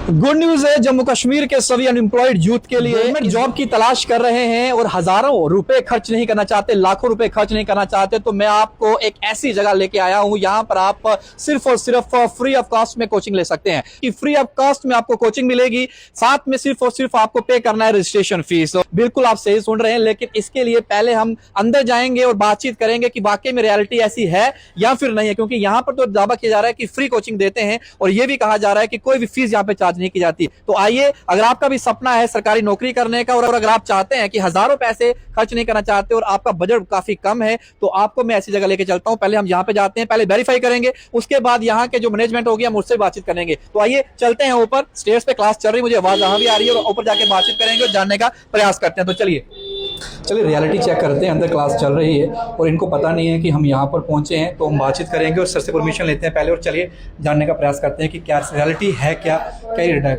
Good news है जम्मू कश्मीर के सभी अनएम्प्लॉयड यूथ के लिए। गवर्नमेंट जॉब की तलाश कर रहे हैं और हजारों रुपए खर्च नहीं करना चाहते, लाखों रुपए खर्च नहीं करना चाहते, तो मैं आपको एक ऐसी जगह लेके आया हूं, यहां पर आप सिर्फ और सिर्फ फ्री ऑफ कॉस्ट में कोचिंग ले सकते हैं। कि फ्री ऑफ कॉस्ट में आपको कोचिंग मिलेगी, साथ में सिर्फ और सिर्फ आपको पे करना है रजिस्ट्रेशन फीस। बिल्कुल आप सही सुन रहे हैं, लेकिन इसके लिए पहले हम अंदर जाएंगे और बातचीत करेंगे कि वाकई में रियलिटी ऐसी है या फिर नहीं है। क्योंकि यहां पर तो दावा किया जा रहा है कि फ्री कोचिंग देते हैं और यह भी कहा जा रहा है कि कोई भी फीस यहां पे चार्ज नहीं की जाती। तो आइए, अगर आपका भी सपना है सरकारी नौकरी करने का और अगर आप चाहते हैं कि हजारों पैसे खर्च नहीं करना चाहते और आपका बजट काफी कम है, तो आपको मैं ऐसी जगह लेके चलता हूं। पहले हम यहां पे जाते हैं, पहले वेरीफाई करेंगे, उसके बाद यहां के जो मैनेजमेंट होगी हम उससे बातचीत करेंगे। तो आइए चलते हैं ऊपर, स्टेज पे क्लास चल रही, मुझे आवाज वहां भी आ रही है, और ऊपर जाके बातचीत करेंगे और जानने का प्रयास करते हैं। तो चलिए रियलिटी चेक करते हैं। अंदर क्लास चल रही है और इनको पता नहीं है कि हम यहाँ पर पहुंचे हैं, तो हम बातचीत करेंगे और सर से परमिशन लेते हैं पहले, और चलिए जानने का प्रयास करते हैं कि क्या रियलिटी है, क्या ही डेटा है।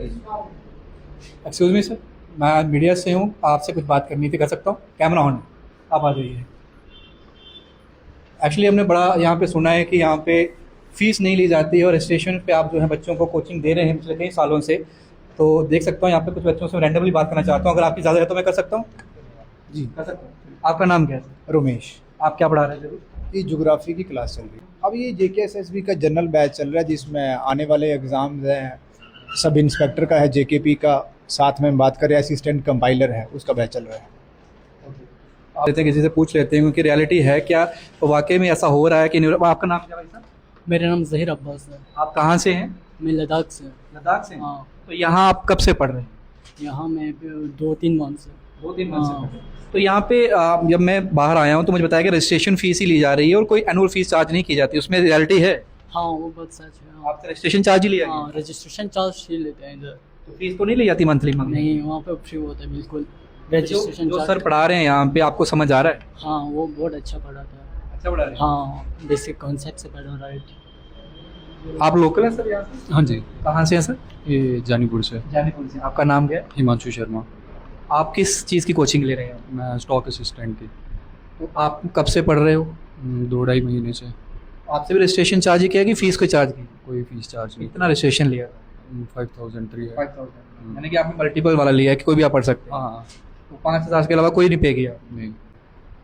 एक्सक्यूज मी सर, मैं मीडिया से हूँ, आपसे कुछ बात करनी थी, कर सकता हूँ? कैमरा ऑन है, आप आ जाइए। एक्चुअली हमने बड़ा यहाँ पे सुना है कि यहाँ पे फीस नहीं ली जाती है और रजिस्ट्रेशन पे आप जो है बच्चों को कोचिंग दे रहे हैं पिछले कई सालों से। तो देख सकता हूँ यहाँ पे कुछ बच्चों से रैंडमली बात करना चाहता हूँ, अगर आपकी इजाज़त है तो मैं कर सकता हूँ? जी कर सकता हूँ। आपका नाम क्या है? रोमेश। आप क्या पढ़ा रहे थे? ये ज्योग्राफी की क्लास चल रही है। अब ये जेकेएसएसबी का जनरल बैच चल रहा है, जिसमें आने वाले एग्जाम्स हैं। सब इंस्पेक्टर का है, जेकेपी का, साथ में बात करें असिस्टेंट कंपाइलर है, उसका बैच चल रहा है। लेते हैं, किसी से पूछ लेते हैं क्योंकि रियलिटी है क्या, तो वाकई में ऐसा हो रहा है कि नहीं। आपका नाम क्या भाई साहब? मेरा नाम ज़हीर अब्बास है। आप कहाँ से हैं? मैं लद्दाख से। लद्दाख से? हाँ। तो यहाँ आप कब से पढ़ रहे हैं? यहाँ मैं 2-3 मंथ से। 2-3 मंथ से हाँ। पढ़ रहे हैं। तो यहाँ पे जब मैं बाहर आया हूँ तो मुझे बताया कि रजिस्ट्रेशन फीस ही ली जा रही है और कोई एनुअल फीस चार्ज नहीं की जाती, उसमें रियलिटी है? हाँ वो बात सच है। हाँ। आपसे रजिस्ट्रेशन चार्ज ही लिया गया? हाँ, रजिस्ट्रेशन चार्ज ही लेते हैं इधर। तो फीस तो नहीं ली जाती मंथली? नहीं, वहाँ पे फ्री होता है बिल्कुल। रजिस्ट्रेशन जो सर पढ़ा रहे हैं यहाँ पे, आपको समझ आ रहा है? हाँ वो बहुत अच्छा पढ़ाता है। अच्छा पढ़ा रहे हैं? हाँ, बेसिक कॉन्सेप्ट से पढ़ा रहा है। आप लोकल हैं सर यहाँ से? हाँ जी, कहाँ से हैं सर? ये जानीपुर से। जानीपुर से। आपका नाम क्या है? हिमांशु शर्मा। आप किस चीज़ की कोचिंग ले रहे हैं? मैं स्टॉक असिस्टेंट की। तो आप कब से पढ़ रहे हो? 2-2.5 महीने से। आपसे भी रजिस्ट्रेशन चार्ज ही किया कि फीस कोई चार्ज की? कोई फीस चार्ज नहीं। कितना रजिस्ट्रेशन लिया? 5,003 है। 5000। यानी कि आपने मल्टीपल वाला लिया है कि कोई भी आप पढ़ सकते हैं? हाँ। तो 5000 के अलावा कोई नहीं पे किया? नहीं।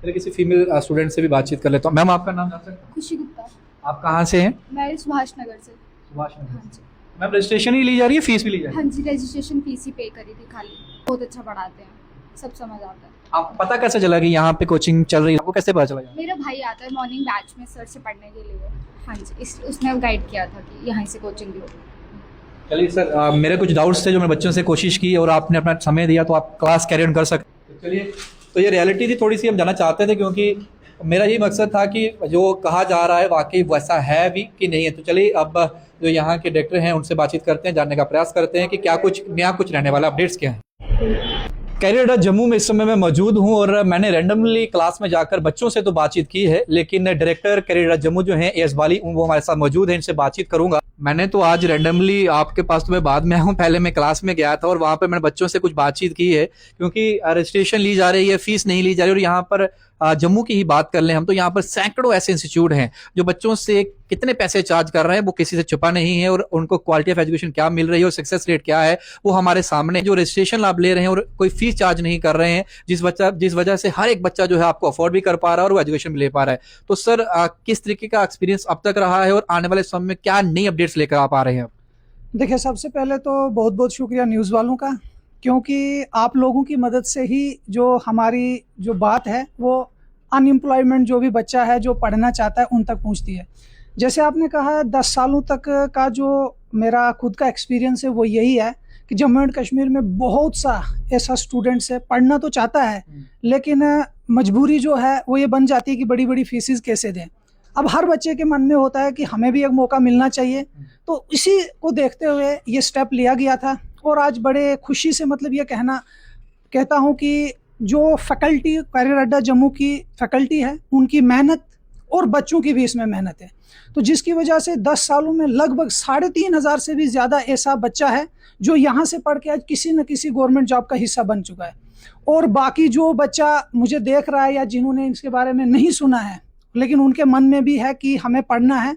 चलिए किसी फीमेल स्टूडेंट से भी बातचीत कर लेता हूँ। मैम आपका नाम जान सकता हूँ? खुशी गुप्ता। आप कहाँ से हैं? मैं सुभाष नगर से। सुभाष नगर हाँ से। जी। मैम रजिस्ट्रेशन ही ली जा रही है, फीस भी ली जा रही है? हाँ जी, रजिस्ट्रेशन फीस ही पे करी थी खाली। बहुत अच्छा पढ़ाते हैं, सब समझ आता है। आपको पता कैसे चला कि यहाँ पे कोचिंग चल रही है? आपको कैसे पता चला? मेरा भाई आता है मॉर्निंग बैच में सर से पढ़ने के लिए। हाँ जी, इस उसने गाइड किया था कि यहाँ से कोचिंग लो। चलिए सर, मेरे कुछ डाउट्स थे जो मैंने बच्चों से कोशिश की और आपने अपना समय दिया, तो आप क्लास कैरी ऑन कर सकते हैं। चलिए, तो ये रियलिटी थी, थोड़ी सी हम जानना चाहते थे क्योंकि मेरा यही मकसद था कि जो कहा जा रहा है वाकई वैसा है भी कि नहीं है। तो चलिए अब जो यहाँ के डायरेक्टर हैं उनसे बातचीत करते हैं, जानने का प्रयास करते हैं कि क्या कुछ नया कुछ रहने वाला, अपडेट्स क्या हैं। कैरियर अड्डा जम्मू में इस समय मैं मौजूद हूं और मैंने रैंडमली क्लास में जाकर बच्चों से तो बातचीत की है, लेकिन डायरेक्टर कैरियर अड्डा जम्मू जो हैं एस वाली, वो हमारे साथ मौजूद हैं, इनसे बातचीत करूंगा। मैंने तो आज रैंडमली आपके पास तो मैं बाद में आया हूँ, पहले मैं क्लास में गया था और वहाँ पर मैंने बच्चों से कुछ बातचीत की है क्योंकि रजिस्ट्रेशन ली जा रही है, फीस नहीं ली जा रही। और यहाँ पर जम्मू की ही बात कर लें हम तो यहाँ पर सैकड़ों ऐसे इंस्टीट्यूट हैं जो बच्चों से कितने पैसे चार्ज कर रहे हैं वो किसी से छुपा नहीं है, और उनको क्वालिटी ऑफ एजुकेशन क्या मिल रही है और सक्सेस रेट क्या है वो हमारे सामने। जो रजिस्ट्रेशन लाभ ले रहे हैं और कोई फीस चार्ज नहीं कर रहे हैं, जिस वजह से हर एक बच्चा जो है आपको अफोर्ड भी कर पा रहा है और वो एजुकेशन भी ले पा रहा है। तो सर किस तरीके का एक्सपीरियंस अब तक रहा है और आने वाले समय में क्या नई अपडेट्स लेकर आ पा रहे हैं? देखिए, सबसे पहले तो बहुत बहुत शुक्रिया न्यूज़ वालों का, क्योंकि आप लोगों की मदद से ही जो हमारी जो बात है वो अनएम्प्लॉयमेंट जो भी बच्चा है जो पढ़ना चाहता है उन तक पहुंचती है। जैसे आपने कहा 10 सालों तक का जो मेरा खुद का एक्सपीरियंस है वो यही है कि जम्मू एंड कश्मीर में बहुत सा ऐसा स्टूडेंट्स है पढ़ना तो चाहता है, लेकिन मजबूरी जो है वो ये बन जाती है कि बड़ी बड़ी फीसेस कैसे दें। अब हर बच्चे के मन में होता है कि हमें भी एक मौका मिलना चाहिए, तो इसी को देखते हुए ये स्टेप लिया गया था। और आज बड़े खुशी से मतलब ये कहता हूँ कि जो फैकल्टी कैरियर अड्डा जम्मू की फैकल्टी है उनकी मेहनत और बच्चों की भी इसमें मेहनत है, तो जिसकी वजह से 10 सालों में लगभग 3,500 से भी ज़्यादा ऐसा बच्चा है जो यहाँ से पढ़ के आज किसी न किसी गवर्नमेंट जॉब का हिस्सा बन चुका है। और बाकी जो बच्चा मुझे देख रहा है या जिन्होंने इसके बारे में नहीं सुना है लेकिन उनके मन में भी है कि हमें पढ़ना है,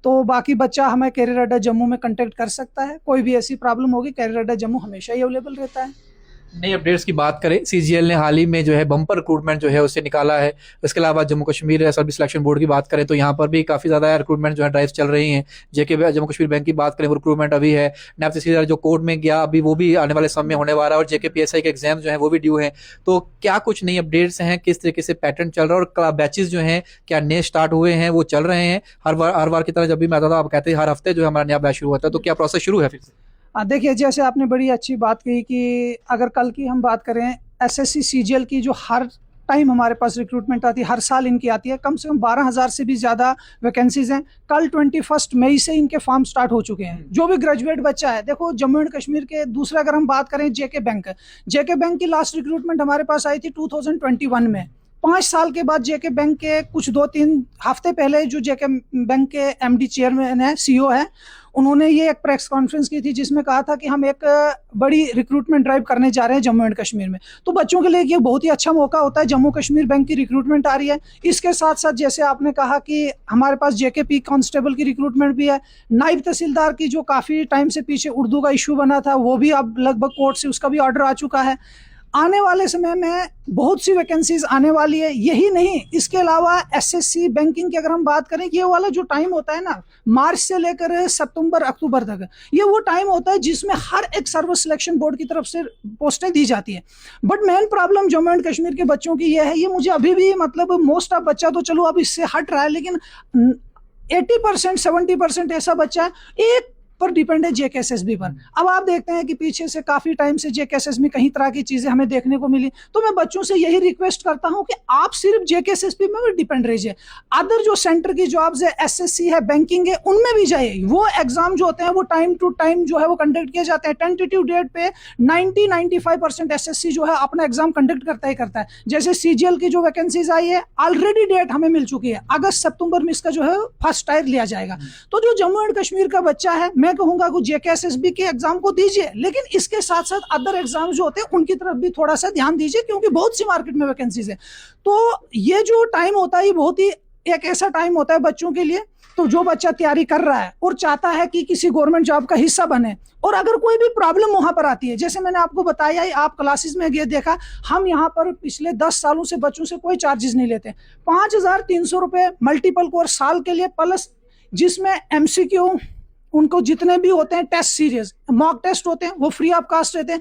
तो बाकी बच्चा हमें कैरियर अड्डा जम्मू में कांटेक्ट कर सकता है, कोई भी ऐसी प्रॉब्लम होगी कैरियर अड्डा जम्मू हमेशा ही अवेलेबल रहता है। नई अपडेट्स की बात करें, सीजीएल ने हाल ही में जो है बम्पर रिक्रूटमेंट जो है उसे निकाला है। इसके अलावा Jammu Kashmir service selection board की बात करें तो यहाँ पर भी काफ़ी ज़्यादा रिक्रूटमेंट जो है ड्राइव चल रही हैं। जेके जम्मू कश्मीर बैंक की बात करें वो रिक्रूटमेंट अभी है। नायब तहसीलदार जो कोर्ट में गया अभी वो भी आने वाले समय में होने वाला है, और जेके पीएसआई के एग्जाम जो है वो भी ड्यू हैं। तो क्या कुछ नई अपडेट्स हैं, किस तरीके से पैटर्न चल रहा है, और बैचेज जो हैं क्या नए स्टार्ट हुए हैं, वो चल रहे हैं? हर बार की तरह जब भी मैं आता था आप कहते हैं हर हफ्ते जो है हमारा नया बैच शुरू होता है, तो क्या प्रोसेस शुरू है फिर से? देखिए, जैसे आपने बड़ी अच्छी बात कही कि अगर कल की हम बात करें एसएससी सीजीएल की जो हर टाइम हमारे पास रिक्रूटमेंट आती है, हर साल इनकी आती है, कम से कम 12,000 से भी ज़्यादा वैकेंसीज हैं। कल 21 मई से इनके फॉर्म स्टार्ट हो चुके हैं। जो भी ग्रेजुएट बच्चा है, देखो जम्मू एंड कश्मीर के दूसरा अगर हम बात करें जेके बैंक की लास्ट रिक्रूटमेंट हमारे पास आई थी 2021 में। 5 साल के बाद जेके बैंक के कुछ 2-3 हफ्ते पहले जो जेके बैंक के एमडी चेयरमैन है, सीईओ है, उन्होंने ये एक प्रेस कॉन्फ्रेंस की थी जिसमें कहा था कि हम एक बड़ी रिक्रूटमेंट ड्राइव करने जा रहे हैं जम्मू एंड कश्मीर में। तो बच्चों के लिए ये बहुत ही अच्छा मौका होता है। जम्मू कश्मीर बैंक की रिक्रूटमेंट आ रही है, इसके साथ साथ जैसे आपने कहा कि हमारे पास जेकेपी कांस्टेबल की रिक्रूटमेंट भी है। नायब तहसीलदार की जो काफ़ी टाइम से पीछे उर्दू का इशू बना था वो भी अब लगभग कोर्ट से उसका भी ऑर्डर आ चुका है। आने वाले समय में बहुत सी वैकेंसीज आने वाली है। यही नहीं, इसके अलावा एसएससी बैंकिंग की अगर हम बात करें, ये वाला जो टाइम होता है ना, मार्च से लेकर सितंबर अक्टूबर तक, ये वो टाइम होता है जिसमें हर एक सर्विस सिलेक्शन बोर्ड की तरफ से पोस्टें दी जाती है। But main problem Jammu and Kashmir के बच्चों की ये है, ये मुझे अभी भी मतलब मोस्ट ऑफ बच्चा तो चलो अब इससे हट रहा है, लेकिन 80% 70% ऐसा बच्चा है एक पर डिपेंड है जेकेएसएसबी पर। अब आप देखते हैं कि पीछे से काफी टाइम से जेकेएसएसबी कई तरह की चीजें हमें देखने को मिली, तो मैं बच्चों से यही रिक्वेस्ट करता हूं कि आप सिर्फ जेकेएसएसबी में भी डिपेंड रहिए। अदर जो सेंटर की जॉब्स है, एसएससी है, बैंकिंग है, उनमें भी जाइए। वो एग्जाम जो होते हैं वो टाइम टू टाइम जो है वो कंडक्ट किए जाते हैं। टेंटेटिव डेट पे 90-95% एसएससी जो है अपना एग्जाम कंडक्ट करता ही करता है। जैसे सीजीएल की जो वैकेंसीज आई है, ऑलरेडी डेट हमें मिल चुकी है, अगस्त सितंबर में इसका जो है फर्स्ट टायर लिया जाएगा। तो जो जम्मू एंड कश्मीर का बच्चा है, मैं कहूंगा कि जेकेएसएसबी के एग्जाम को दीजिए, लेकिन इसके साथ साथ अदर एग्जाम जो होते हैं उनकी तरफ भी थोड़ा सा ध्यान दीजिए, क्योंकि बहुत सी मार्केट में वैकेंसीज है। तो ये जो टाइम होता है ये बहुत ही एक ऐसा टाइम होता है बच्चों के लिए। तो जो बच्चा तैयारी कर रहा है और चाहता है कि किसी गवर्नमेंट जॉब का हिस्सा बने, और अगर कोई भी प्रॉब्लम वहां पर आती है, जैसे मैंने आपको बताया ही, आप क्लासेस में गए देखा, हम यहाँ पर पिछले 10 सालों से बच्चों से कोई चार्जेस नहीं लेते। 5,300 रुपए मल्टीपल कोर्स साल के लिए, प्लस जिसमें एमसीक्यू उनको जितने भी होते हैं टेस्ट सीरीज, मॉक टेस्ट होते हैं, वो फ्री ऑफ कास्ट रहते हैं।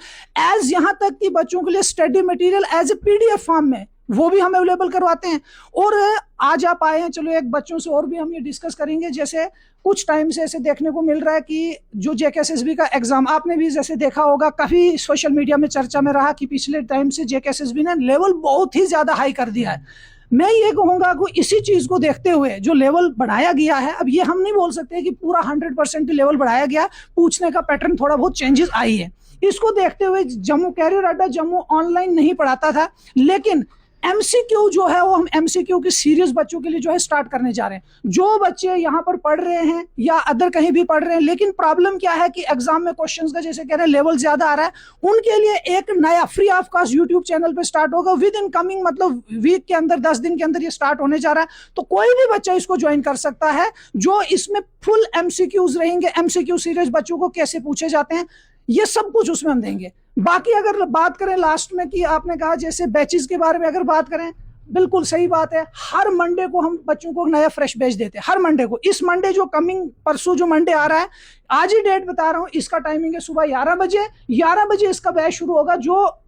एज यहाँ तक कि बच्चों के लिए study material as a PDF form में वो भी हम अवेलेबल करवाते हैं। और आज आप आए हैं, चलो एक बच्चों से और भी हम ये डिस्कस करेंगे। जैसे कुछ टाइम से ऐसे देखने को मिल रहा है कि जो जेकेएसएसबी का एग्जाम आपने भी जैसे देखा होगा, काफी सोशल मीडिया में चर्चा में रहा कि पिछले टाइम से जेकेएसएसबी ने लेवल बहुत ही ज्यादा हाई कर दिया है। मैं ये कहूंगा कि इसी चीज को देखते हुए जो लेवल बढ़ाया गया है, अब ये हम नहीं बोल सकते कि पूरा 100% लेवल बढ़ाया गया, पूछने का पैटर्न थोड़ा बहुत चेंजेस आई है। इसको देखते हुए जम्मू कैरियर अड्डा जम्मू ऑनलाइन नहीं पढ़ाता था, लेकिन एमसीक्यू जो है वो हम एमसीक्यू की सीरीज बच्चों के लिए जो है स्टार्ट करने जा रहे हैं। जो बच्चे यहाँ पर पढ़ रहे हैं या अदर कहीं भी पढ़ रहे हैं, लेकिन प्रॉब्लम क्या है कि एग्जाम में क्वेश्चंस का जैसे कह रहे हैं लेवल ज्यादा आ रहा है, उनके लिए एक नया free of cost YouTube channel पे स्टार्ट होगा विद इन कमिंग, मतलब वीक के अंदर 10 दिन के अंदर ये स्टार्ट होने जा रहा है। तो कोई भी बच्चा इसको ज्वाइन कर सकता है, जो इसमें फुल एमसीक्यूज रहेंगे। एमसीक्यू सीरीज बच्चों को कैसे पूछे जाते हैं, ये सब कुछ उसमें हम देंगे। बाकी अगर बात करें लास्ट में कि आपने कहा जैसे बैचेस के बारे में अगर बात करें, बिल्कुल सही बात है। हर मंडे को हम बच्चों को नया फ्रेश बैच देते हैं, हर मंडे को। इस मंडे जो कमिंग परसों जो मंडे आ रहा है, आज ही डेट बता रहा हूँ, इसका टाइमिंग है सुबह 11 बजे। 11 बजे इसका बैच शुरू होगा, जो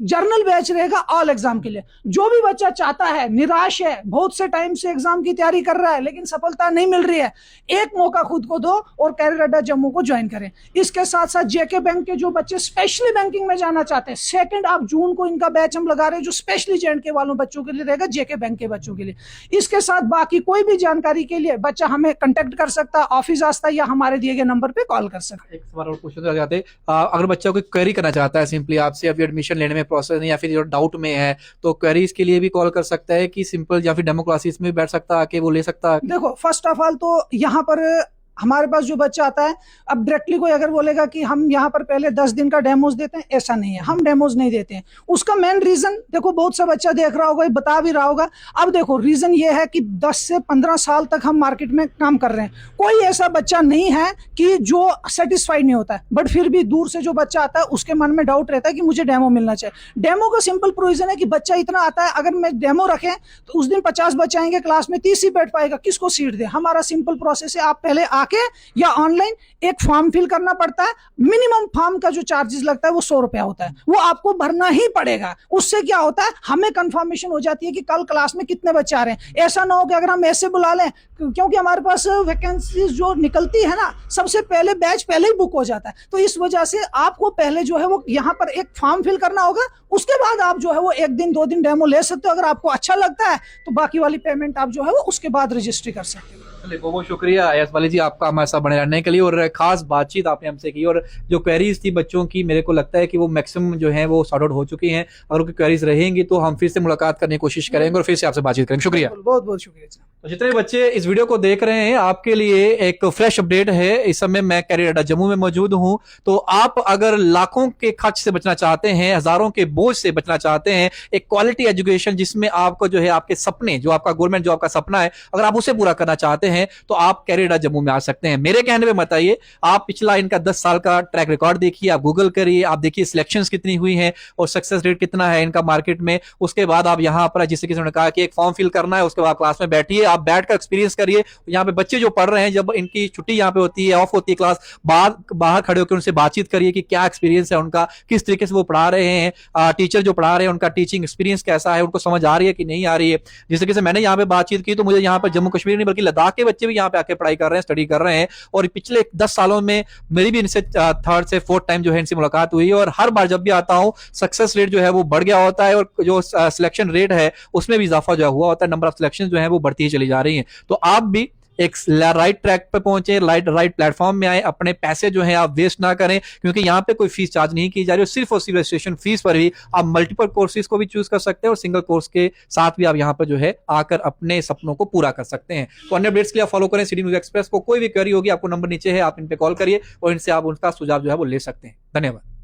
जर्नल बैच रहेगा ऑल एग्जाम के लिए। जो भी बच्चा चाहता है, निराश है, बहुत से टाइम से एग्जाम की तैयारी कर रहा है लेकिन सफलता नहीं मिल रही है, एक मौका खुद को दो और कैरियर अड्डा जम्मू को ज्वाइन करें। इसके साथ साथ जेके बैंक के जो बच्चे स्पेशली बैंकिंग में जाना चाहते हैं, 2 जून को इनका बैच हम लगा रहे हैं, जो स्पेशली जेएंडके वालों बच्चों के लिए रहेगा, जेके बैंक के बच्चों के लिए। इसके साथ बाकी कोई भी जानकारी के लिए बच्चा हमें कंटेक्ट कर सकता है, ऑफिस आ सकता है या हमारे दिए गए नंबर पे कॉल कर सकता है। एक सवाल और पूछना चाहते हैं, अगर बच्चा कोई क्वेरी करना चाहता है सिंपली आपसे, अभी एडमिशन लेने में प्रोसेस नहीं या फिर डाउट में है, तो क्वेरीज के लिए भी कॉल कर सकता है कि सिंपल, या फिर डेमो क्लासेस में बैठ सकता है, आके वो ले सकता है? देखो, फर्स्ट ऑफ ऑल तो यहाँ पर हमारे पास जो बच्चा आता है, अब डायरेक्टली कोई अगर बोलेगा कि हम यहाँ पर पहले 10 दिन का डेमोज देते हैं, ऐसा नहीं है, हम डेमोज नहीं देते हैं। उसका मेन रीजन देखो, बहुत सा बच्चा देख रहा होगा, बता भी रहा होगा। अब देखो रीजन ये है कि 10 से 15 साल तक हम मार्केट में काम कर रहे हैं, कोई ऐसा बच्चा नहीं है कि जो सेटिस्फाइड नहीं होता है, बट फिर भी दूर से जो बच्चा आता है उसके मन में डाउट रहता है कि मुझे डेमो मिलना चाहिए। डेमो का सिंपल प्रोविजन है कि बच्चा इतना आता है, अगर मैं डेमो रखें तो उस दिन 50 बच्चे आएंगे क्लास में, 30 ही बैठ पाएगा, किसको सीट दे। हमारा सिंपल प्रोसेस है, आप पहले आके या ऑनलाइन एक फॉर्म फिल करना पड़ता है। मिनिमम फॉर्म का जो चार्जेस लगता है वो 100 रुपया होता है, वो आपको भरना ही पड़ेगा। उससे क्या होता है, हमें कंफर्मेशन हो जाती है कि कल क्लास में कितने बच्चे आ रहे हैं। ऐसा ना हो कि अगर हम ऐसे बुला लें, क्योंकि हमारे पास वैकेंसीज जो निकलती है ना, सबसे पहले बैच पहले ही बुक हो जाता है। तो इस वजह से आपको पहले जो है वो यहाँ पर एक फॉर्म फिल करना होगा, उसके बाद आप जो है वो 1 दिन 2 दिन डेमो ले सकते हो। अगर आपको अच्छा लगता है तो बाकी वाली पेमेंट आप जो है वो उसके बाद रजिस्ट्री कर सकते हो। चलिए, बहुत बहुत शुक्रिया यशपाली जी आपका हमारे साथ बने रहने के लिए, और खास बातचीत आपने हमसे की, और जो क्वेरीज थी बच्चों की, मेरे को लगता है कि वो मैक्सिमम जो है वो सॉर्ट आउट हो चुकी हैं। अगर उनकी क्वेरीज रहेंगी तो हम फिर से मुलाकात करने की कोशिश करेंगे और फिर से आपसे बातचीत करेंगे। शुक्रिया, बहुत बहुत शुक्रिया। तो जितने बच्चे इस वीडियो को देख रहे हैं, आपके लिए एक फ्रेश अपडेट है। इस समय मैं कैरियर अड्डा जम्मू में मौजूद हूं। तो आप अगर लाखों के खर्च से बचना चाहते हैं, हजारों के बोझ से बचना चाहते हैं, एक क्वालिटी एजुकेशन जिसमें आपको जो है आपके सपने, जो आपका गवर्नमेंट जॉब का सपना है, अगर आप उसे पूरा करना चाहते हैं तो आप कैरियर अड्डा जम्मू में आ सकते हैं। मेरे कहने पे मत आइए, आप पिछला इनका 10 साल का ट्रैक रिकॉर्ड देखिए, आप गूगल करिए, आप देखिए सिलेक्शंस कितनी हुई हैं और सक्सेस रेट कितना है इनका मार्केट में। उसके बाद आप यहाँ पर, जिससे किसी ने कहा कि एक फॉर्म फिल करना है, उसके बाद क्लास में बैठिए, आप बैठ कर एक्सपीरियंस करिए। यहाँ पे बच्चे जो पढ़ रहे हैं, जब इनकी छुट्टी यहाँ पे होती है, ऑफ होती है क्लास, बाहर खड़े होकर उनसे बातचीत करिए कि क्या एक्सपीरियंस है उनका, किस तरीके से वो पढ़ा रहे हैं, टीचर जो पढ़ा रहे हैं उनका टीचिंग एक्सपीरियंस कैसा है, उनको समझ आ रही है कि नहीं आ रही है। जिस तरीके से मैंने यहाँ पे बातचीत की, तो मुझे यहाँ पर जम्मू कश्मीर नहीं बल्कि लद्दाख के बच्चे भी यहाँ पे आके पढ़ाई कर रहे हैं, स्टडी कर रहे हैं। और पिछले 10 सालों में मेरी भी इनसे 3rd से 4th टाइम जो है इनसे मुलाकात हुई है, और हर बार जब भी आता हूँ सक्सेस रेट जो है वो बढ़ गया होता है, और जो सिलेक्शन रेट है उसमें भी इजाफा जो हुआ होता है, नंबर ऑफ सिलेक्शन जो है वो बढ़ती ही चली जा रही है। तो आप भी एक राइट ट्रैक पे पहुंचे, राइट प्लेटफॉर्म में आए, अपने पैसे जो है आप वेस्ट ना करें, क्योंकि यहाँ पे कोई फीस चार्ज नहीं की जा रही है। सिर्फ और सिर्फ रजिस्ट्रेशन फीस पर भी आप मल्टीपल कोर्सेज को भी चूज कर सकते हैं, और सिंगल कोर्स के साथ भी आप यहाँ पर जो है आकर अपने सपनों को पूरा कर सकते हैं। तो अन्य अपडेट्स के लिए आप फॉलो करें सिटी न्यूज एक्सप्रेस को। कोई भी क्वेरी होगी, आपको नंबर नीचे है, आप इन पे कॉल करिए और इनसे आप उनका सुझाव जो है वो ले सकते हैं। धन्यवाद।